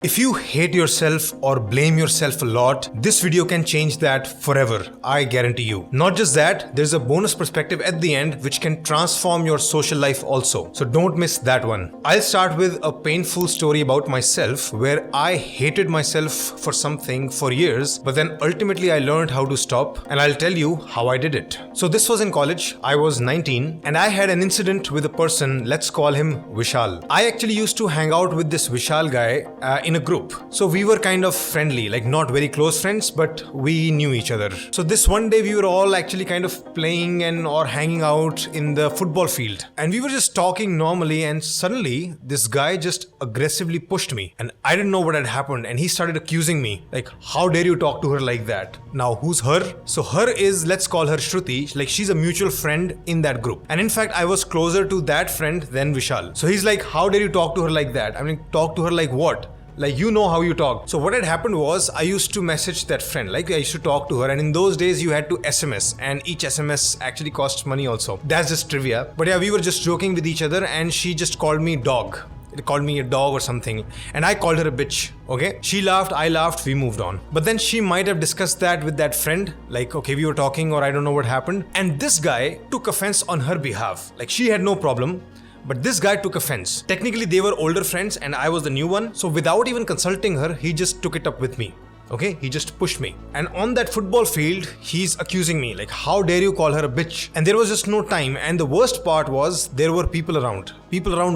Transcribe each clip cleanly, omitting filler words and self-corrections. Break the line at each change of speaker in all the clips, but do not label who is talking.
If you hate yourself or blame yourself a lot, this video can change that forever, I guarantee you. Not just that, there's a bonus perspective at the end which can transform your social life also. So don't miss that one. I'll start with a painful story about myself where I hated myself for something for years, but then ultimately I learned how to stop, and I'll tell you how I did it. So this was in college. I was 19 and I had an incident with a person, let's call him Vishal. I actually used to hang out with this Vishal guy in a group. So we were kind of friendly, like not very close friends, but we knew each other. So this one day we were all actually kind of playing or hanging out in the football field. And we were just talking normally, and suddenly this guy just aggressively pushed me. And I didn't know what had happened, and he started accusing me. Like, how dare you talk to her like that? Now, who's her? So her is, let's call her Shruti. Like, she's a mutual friend in that group. And in fact, I was closer to that friend than Vishal. So he's like, how dare you talk to her like that? I mean, talk to her like what? Like, you know how you talk. So what had happened was, I used to message that friend, like I used to talk to her, and in those days you had to SMS, and each SMS actually costs money also. That's just trivia. But yeah, we were just joking with each other, and she just called me dog. It called me a dog or something, and I called her a bitch. Okay, she laughed, I laughed, we moved on. But then she might have discussed that with that friend, like, okay, we were talking, or I don't know what happened, and this guy took offense on her behalf. Like, she had no problem, but this guy took offense. Technically, they were older friends and I was the new one. So without even consulting her, he just took it up with me. Okay, he just pushed me. And on that football field, he's accusing me, like, how dare you call her a bitch? And there was just no time. And the worst part was, there were people around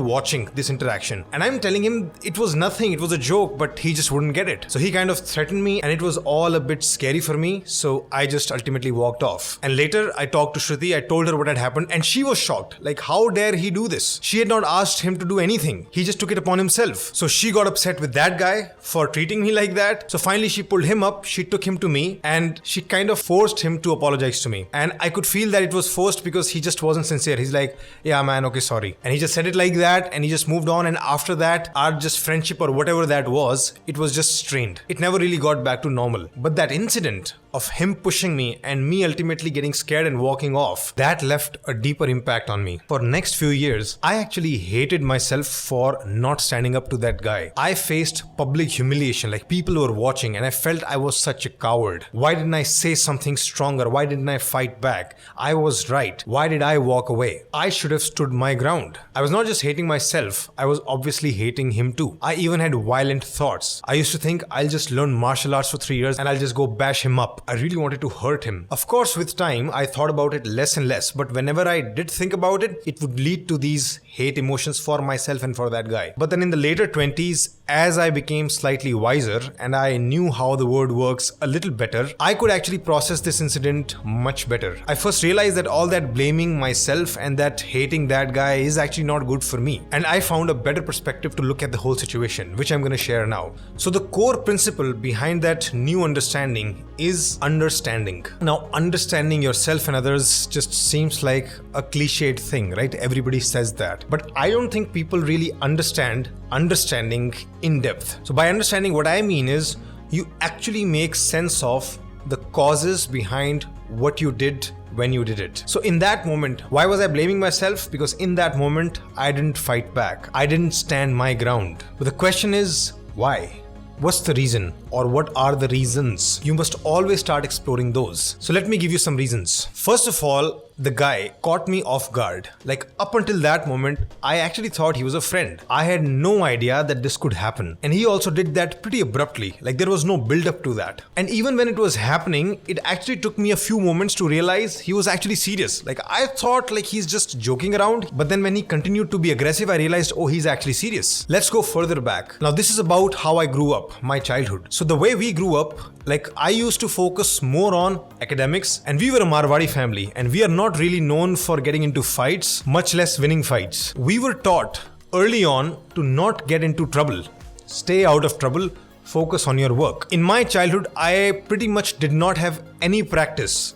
watching this interaction. And I'm telling him it was nothing, it was a joke, but he just wouldn't get it. So he kind of threatened me, and it was all a bit scary for me. So I just ultimately walked off. And later I talked to Shruti, I told her what had happened, and she was shocked. Like, how dare he do this? She had not asked him to do anything. He just took it upon himself. So she got upset with that guy for treating me like that. So finally she pulled him up, she took him to me, and she kind of forced him to apologize to me. And I could feel that it was forced because he just wasn't sincere. He's like, yeah man, okay, sorry. And he just said it like that, and he just moved on. And after that, our just friendship or whatever that was, it was just strained. It never really got back to normal. But that incident of him pushing me and me ultimately getting scared and walking off, that left a deeper impact on me. For next few years, I actually hated myself for not standing up to that guy. I faced public humiliation, like people were watching, and I felt I was such a coward. Why didn't I say something stronger? Why didn't I fight back? I was right. Why did I walk away? I should have stood my ground. I was not just hating myself, I was obviously hating him too. I even had violent thoughts. I used to think, I'll just learn martial arts for 3 years and I'll just go bash him up. I really wanted to hurt him. Of course, with time, I thought about it less and less, but whenever I did think about it, it would lead to these hate emotions for myself and for that guy. But then in the later 20s, as I became slightly wiser and I knew how the world works a little better, I could actually process this incident much better. I first realized that all that blaming myself and that hating that guy is actually not good for me. And I found a better perspective to look at the whole situation, which I'm going to share now. So the core principle behind that new understanding is understanding. Now, understanding yourself and others just seems like a cliched thing, right? Everybody says that. But I don't think people really understand understanding in depth. So by understanding, what I mean is you actually make sense of the causes behind what you did when you did it. So in that moment, why was I blaming myself? Because in that moment, I didn't fight back. I didn't stand my ground. But the question is, why? What's the reason, or what are the reasons? You must always start exploring those. So let me give you some reasons. First of all, the guy caught me off guard. Like, up until that moment, I actually thought he was a friend. I had no idea that this could happen. And he also did that pretty abruptly. Like, there was no build up to that. And even when it was happening, it actually took me a few moments to realize he was actually serious. Like, I thought like he's just joking around. But then when he continued to be aggressive, I realized, oh, he's actually serious. Let's go further back. Now, this is about how I grew up, my childhood. So the way we grew up, like, I used to focus more on academics, and we were a Marwadi family, and we are not really known for getting into fights, much less winning fights. We were taught early on to not get into trouble. Stay out of trouble, focus on your work. In my childhood, I pretty much did not have any practice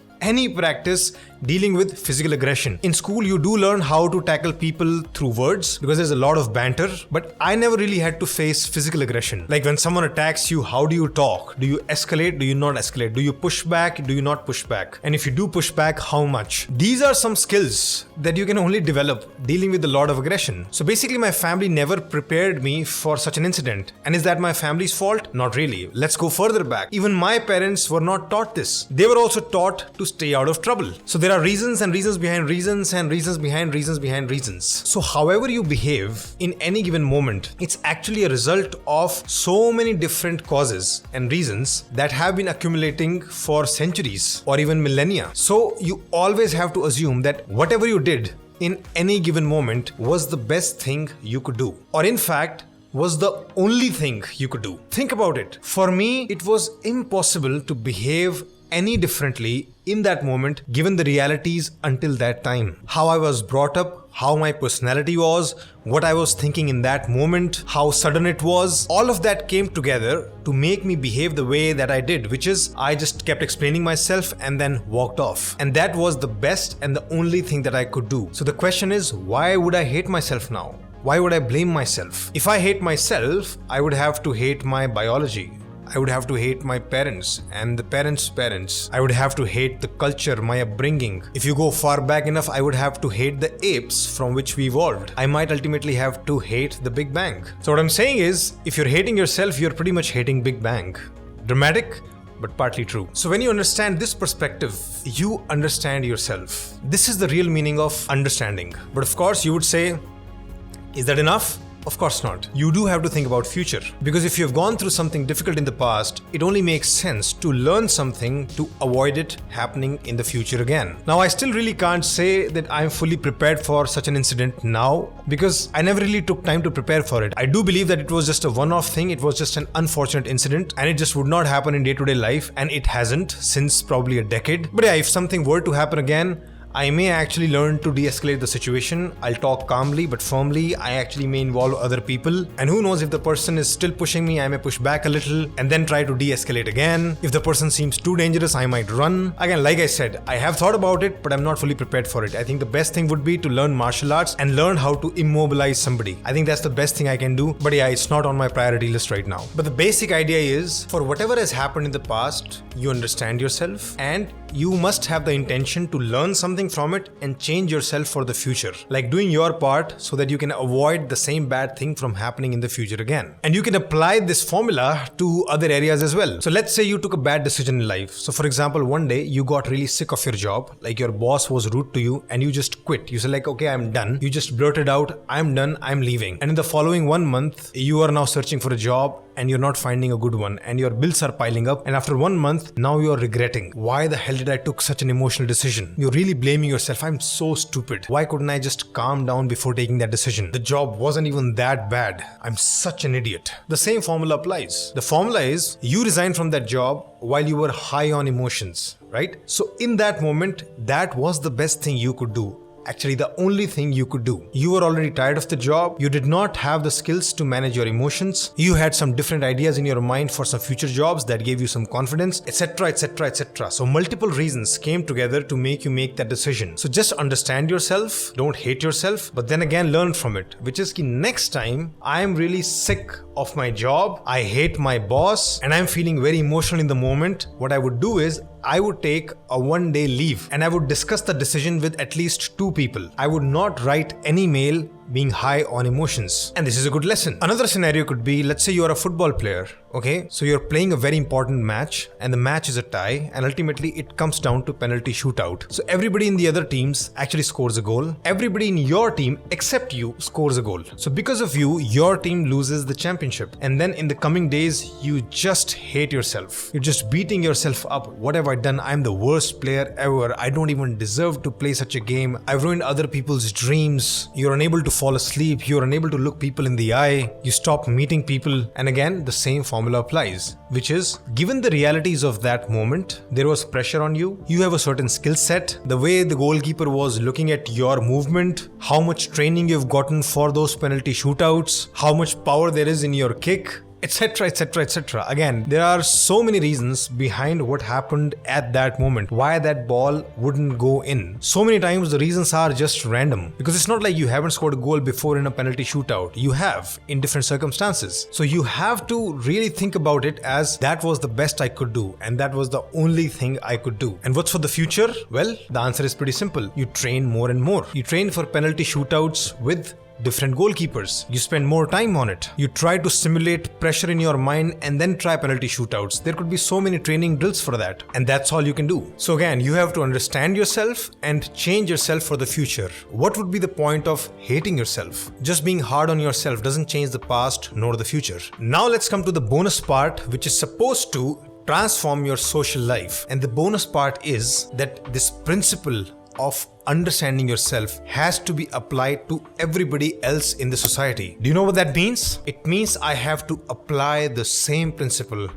dealing with physical aggression. In school, you do learn how to tackle people through words because there's a lot of banter, but I never really had to face physical aggression. Like when someone attacks you, how do you talk? Do you escalate? Do you not escalate? Do you push back? Do you not push back? And if you do push back, how much? These are some skills that you can only develop dealing with a lot of aggression. So basically, my family never prepared me for such an incident. And is that my family's fault? Not really. Let's go further back. Even my parents were not taught this. They were also taught to stay out of trouble. So there are reasons and reasons behind reasons and reasons behind reasons behind reasons. So however you behave in any given moment, it's actually a result of so many different causes and reasons that have been accumulating for centuries or even millennia. So you always have to assume that whatever you did in any given moment was the best thing you could do. Or in fact, was the only thing you could do. Think about it. For me, it was impossible to behave any differently in that moment given the realities until that time. How I was brought up, how my personality was, what I was thinking in that moment, how sudden it was, all of that came together to make me behave the way that I did, which is I just kept explaining myself and then walked off. And that was the best and the only thing that I could do. So the question is, why would I hate myself now? Why would I blame myself? If I hate myself, I would have to hate my biology. I would have to hate my parents and the parents' parents. I would have to hate the culture, my upbringing. If you go far back enough, I would have to hate the apes from which we evolved. I might ultimately have to hate the Big Bang. So what I'm saying is, if you're hating yourself, you're pretty much hating Big Bang. Dramatic, but partly true. So when you understand this perspective, you understand yourself. This is the real meaning of understanding. But of course, you would say, is that enough? Of course not. You do have to think about future. Because if you have gone through something difficult in the past, it only makes sense to learn something to avoid it happening in the future again. Now, I still really can't say that I'm fully prepared for such an incident now because I never really took time to prepare for it. I do believe that it was just a one-off thing. It was just an unfortunate incident and it just would not happen in day-to-day life, and it hasn't since probably a decade. But yeah, if something were to happen again, I may actually learn to de-escalate the situation. I'll talk calmly but firmly. I actually may involve other people. And who knows, if the person is still pushing me, I may push back a little and then try to de-escalate again. If the person seems too dangerous, I might run. Again, like I said, I have thought about it, but I'm not fully prepared for it. I think the best thing would be to learn martial arts and learn how to immobilize somebody. I think that's the best thing I can do. But yeah, it's not on my priority list right now. But the basic idea is, for whatever has happened in the past, you understand yourself and you must have the intention to learn something from it and change yourself for the future. Like doing your part so that you can avoid the same bad thing from happening in the future again. And you can apply this formula to other areas as well. So let's say you took a bad decision in life. So for example, one day you got really sick of your job, like your boss was rude to you and you just quit. You said like, okay, I'm done. You just blurted out, I'm done, I'm leaving. And in the following 1 month, you are now searching for a job and you're not finding a good one and your bills are piling up, and after 1 month now you're regretting, why the hell did I took such an emotional decision? You're really blaming yourself. I'm so stupid. Why couldn't I just calm down before taking that decision? The job wasn't even that bad. I'm such an idiot. The same formula applies. The formula is, you resigned from that job while you were high on emotions, right? So in that moment, that was the best thing you could do. Actually, the only thing you could do. You were already tired of the job. You did not have the skills to manage your emotions. You had some different ideas in your mind for some future jobs that gave you some confidence, etc, etc, etc. So multiple reasons came together to make you make that decision. So just understand yourself, don't hate yourself, but then again learn from it. Which is, next time I am really sick of my job, I hate my boss, and I'm feeling very emotional in the moment, what I would do is, I would take a 1-day leave and I would discuss the decision with at least 2 people. I would not write any mail being high on emotions. And this is a good lesson. Another scenario could be, let's say you're a football player, okay? So you're playing a very important match and the match is a tie and ultimately it comes down to penalty shootout. So everybody in the other teams actually scores a goal. Everybody in your team except you scores a goal. So because of you, your team loses the championship. And then in the coming days, you just hate yourself. You're just beating yourself up. What have I done? I'm the worst player ever. I don't even deserve to play such a game. I've ruined other people's dreams. You're unable to fall asleep. You're unable to look people in the eye. You stop meeting people. And again, the same formula applies, which is, given the realities of that moment, there was pressure on you. You have a certain skill set. The way the goalkeeper was looking at your movement, how much training you've gotten for those penalty shootouts, how much power there is in your kick. etc., etc., etc. Again, there are so many reasons behind what happened at that moment, why that ball wouldn't go in. So many times the reasons are just random, because it's not like you haven't scored a goal before in a penalty shootout. You have, in different circumstances. So you have to really think about it as that was the best I could do, and that was the only thing I could do. And what's for the future? Well, the answer is pretty simple. You train more and more. You train for penalty shootouts with different goalkeepers. You spend more time on it. You try to simulate pressure in your mind and then try penalty shootouts. There could be so many training drills for that. And that's all you can do. So again, you have to understand yourself and change yourself for the future. What would be the point of hating yourself? Just being hard on yourself doesn't change the past nor the future. Now let's come to the bonus part, which is supposed to transform your social life. And the bonus part is that this principle of understanding yourself has to be applied to everybody else in the society. Do you know what that means? It means I have to apply the same principle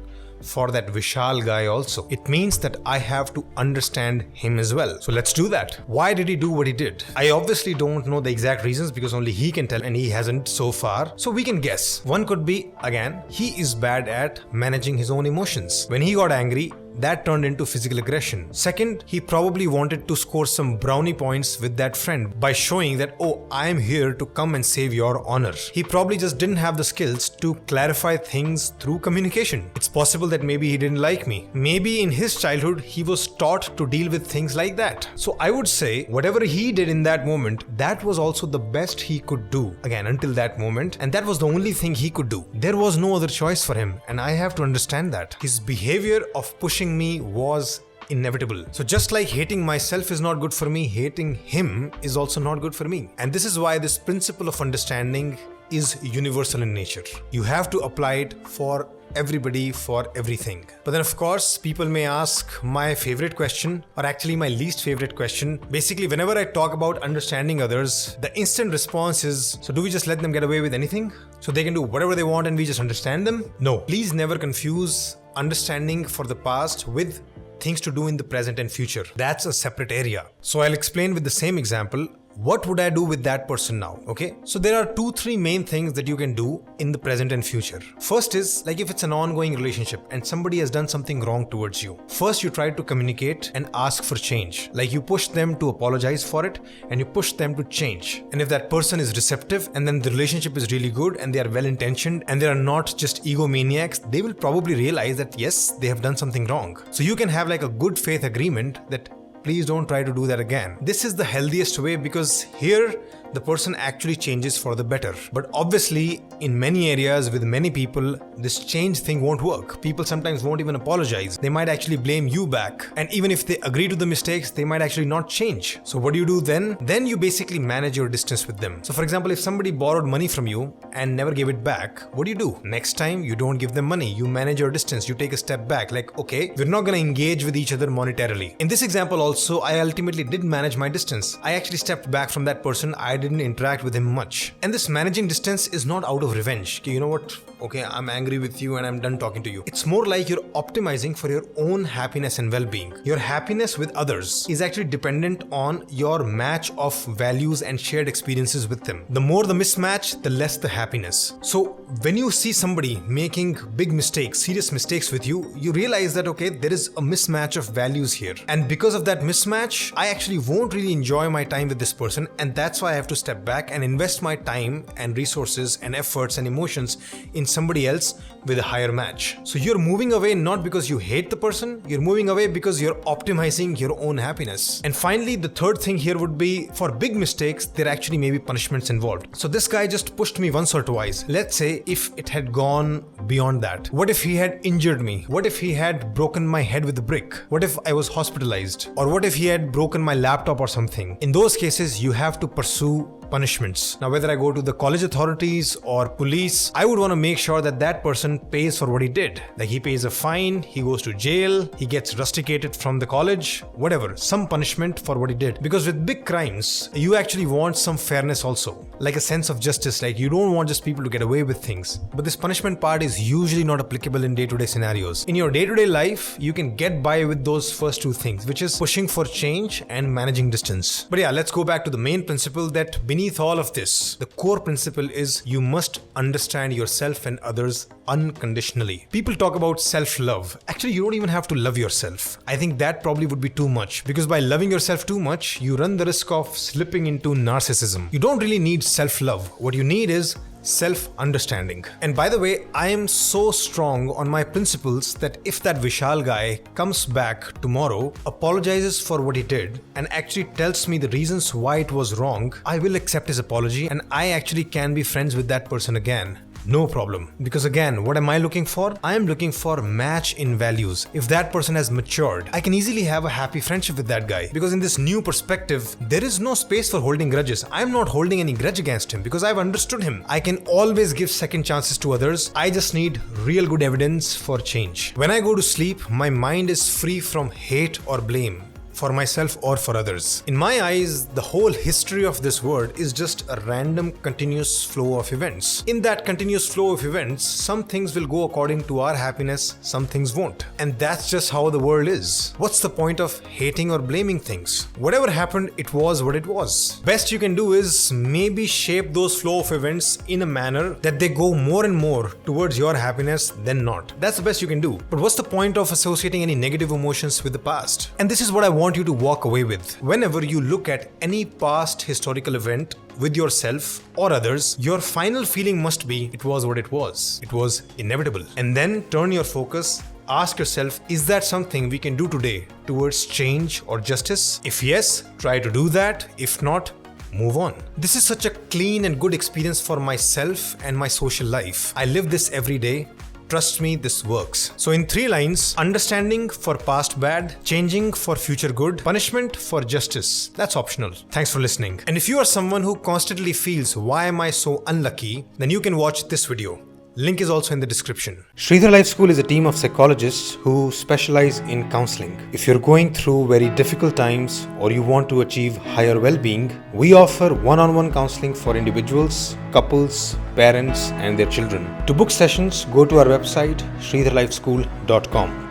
for that Vishal guy also. It means that I have to understand him as well. So let's do that. Why did he do what he did? I obviously don't know the exact reasons because only he can tell, and he hasn't so far. So we can guess. One could be, again, he is bad at managing his own emotions. When he got angry, that turned into physical aggression. Second, he probably wanted to score some brownie points with that friend by showing that, oh, I am here to come and save your honor. He probably just didn't have the skills to clarify things through communication. It's possible that maybe he didn't like me. Maybe in his childhood, he was taught to deal with things like that. So I would say whatever he did in that moment, that was also the best he could do. Again, until that moment. And that was the only thing he could do. There was no other choice for him. And I have to understand that. His behavior of pushing me was inevitable. So just like hating myself is not good for me, hating him is also not good for me. And this is why this principle of understanding is universal in nature. You have to apply it for everybody, for everything. But then of course, people may ask my favorite question, or actually my least favorite question. Basically, whenever I talk about understanding others, the instant response is, so do we just let them get away with anything? So they can do whatever they want and we just understand them? No. Please never confuse understanding for the past with things to do in the present and future. That's a separate area. So I'll explain with the same example. What would I do with that person now? Okay, so there are 2-3 main things that you can do in the present and future. First is, like if it's an ongoing relationship and somebody has done something wrong towards you, first you try to communicate and ask for change. Like you push them to apologize for it and you push them to change. And if that person is receptive and then the relationship is really good and they are well intentioned and they are not just egomaniacs, they will probably realize that yes, they have done something wrong. So you can have like a good faith agreement that please don't try to do that again. This is the healthiest way because here the person actually changes for the better. But obviously, in many areas with many people, this change thing won't work. People sometimes won't even apologize. They might actually blame you back. And even if they agree to the mistakes, they might actually not change. So what do you do then? Then you basically manage your distance with them. So for example, if somebody borrowed money from you and never gave it back, what do? Next time, you don't give them money. You manage your distance. You take a step back. Like, okay, we're not going to engage with each other monetarily. In this example also, I ultimately did manage my distance. I actually stepped back from that person. I didn't interact with him much. And this managing distance is not out of revenge. Okay, you know what? Okay, I'm angry with you and I'm done talking to you. It's more like you're optimizing for your own happiness and well-being. Your happiness with others is actually dependent on your match of values and shared experiences with them. The more the mismatch, the less the happiness. So when you see somebody making big mistakes, serious mistakes with you, you realize that, okay, there is a mismatch of values here. And because of that mismatch, I actually won't really enjoy my time with this person. And that's why I have to step back and invest my time and resources and efforts and emotions in somebody else with a higher match. So you're moving away not because you hate the person, you're moving away because you're optimizing your own happiness. And finally, the third thing here would be for big mistakes, there actually may be punishments involved. So this guy just pushed me once or twice. Let's say if it had gone beyond that. What if he had injured me? What if he had broken my head with a brick? What if I was hospitalized? Or what if he had broken my laptop or something? In those cases, you have to pursue punishments. Now, whether I go to the college authorities or police, I would want to make sure that that person pays for what he did. Like he pays a fine, he goes to jail, he gets rusticated from the college, whatever, some punishment for what he did. Because with big crimes, you actually want some fairness also. like a sense of justice, like you don't want just people to get away with things. But this punishment part is usually not applicable in day-to-day scenarios. In your day-to-day life, you can get by with those first two things, which is pushing for change and managing distance. But yeah, let's go back to the main principle that beneath all of this, the core principle is you must understand yourself and others unconditionally. People talk about self-love. Actually, you don't even have to love yourself. I think that probably would be too much, because by loving yourself too much, you run the risk of slipping into narcissism. You don't really need self-love. What you need is self-understanding. And by the way, I am so strong on my principles that if that Vishal guy comes back tomorrow, apologizes for what he did, and actually tells me the reasons why it was wrong, I will accept his apology and I actually can be friends with that person again. No problem. Because again, what am I looking for? I am looking for match in values. If that person has matured, I can easily have a happy friendship with that guy. Because in this new perspective, there is no space for holding grudges. I am not holding any grudge against him because I've understood him. I can always give second chances to others. I just need real good evidence for change. When I go to sleep, my mind is free from hate or blame for myself or for others. In my eyes, the whole history of this world is just a random continuous flow of events. In that continuous flow of events, some things will go according to our happiness, some things won't. And that's just how the world is. What's the point of hating or blaming things? Whatever happened, it was what it was. Best you can do is maybe shape those flow of events in a manner that they go more and more towards your happiness than not. That's the best you can do. But what's the point of associating any negative emotions with the past? And this is what I want you to walk away with. Whenever you look at any past historical event with yourself or others, your final feeling must be, it was what it was. It was inevitable. And then turn your focus. Ask yourself, is that something we can do today towards change or justice? If yes, try to do that. If not, move on. This is such a clean and good experience for myself and my social life. I live this every day. Trust me, this works. So in 3 lines, understanding for past bad, changing for future good, punishment for justice. That's optional. Thanks for listening. And if you are someone who constantly feels, why am I so unlucky? Then you can watch this video. Link is also in the description. Shridhar Lifeschool is a team of psychologists who specialize in counseling. If you're going through very difficult times or you want to achieve higher well-being, we offer one-on-one counseling for individuals, couples, parents, and their children. To book sessions, go to our website shridharlifeschool.com.